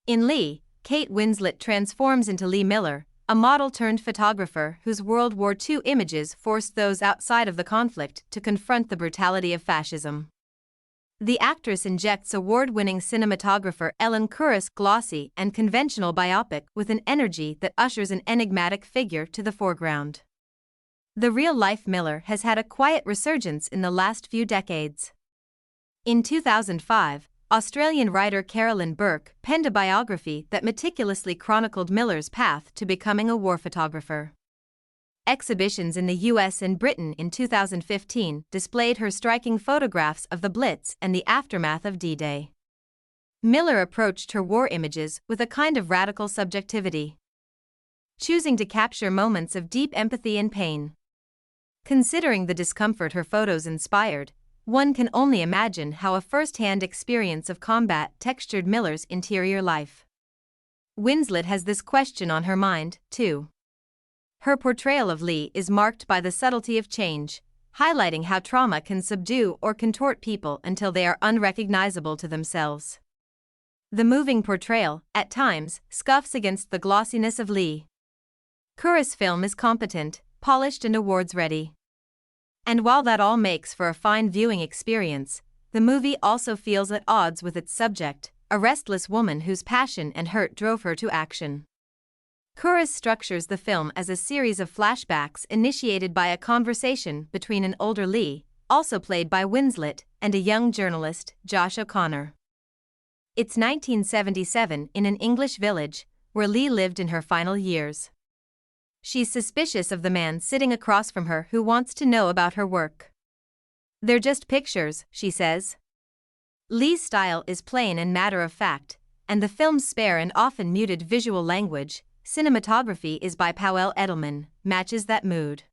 In Lee, Kate Winslet transforms into Lee Miller, a model-turned-photographer whose World War II images forced those outside of the conflict to confront the brutality of fascism. The actress injects award-winning cinematographer Ellen Kuras' glossy and conventional biopic with an energy that ushers an enigmatic figure to the foreground. The real-life Miller has had a quiet resurgence in the last few decades. In 2005, Australian writer Carolyn Burke penned a biography that meticulously chronicled Miller's path to becoming a war photographer. Exhibitions in the US and Britain in 2015 displayed her striking photographs of the Blitz and the aftermath of D-Day. Miller approached her war images with a kind of radical subjectivity, choosing to capture moments of deep empathy and pain. Considering the discomfort her photos inspired, one can only imagine how a first-hand experience of combat textured Miller's interior life. Winslet has this question on her mind, too. Her portrayal of Lee is marked by the subtlety of change, highlighting how trauma can subdue or contort people until they are unrecognizable to themselves. The moving portrayal, at times, scuffs against the glossiness of Lee. Kuras' film is competent, polished and awards-ready. And while that all makes for a fine viewing experience, the movie also feels at odds with its subject, a restless woman whose passion and hurt drove her to action. Kuras structures the film as a series of flashbacks initiated by a conversation between an older Lee, also played by Winslet, and a young journalist, Josh O'Connor. It's 1977 in an English village, where Lee lived in her final years. She's suspicious of the man sitting across from her who wants to know about her work. "They're just pictures," she says. Lee's style is plain and matter-of-fact, and the film's spare and often muted visual language, cinematography is by Powell Edelman, matches that mood.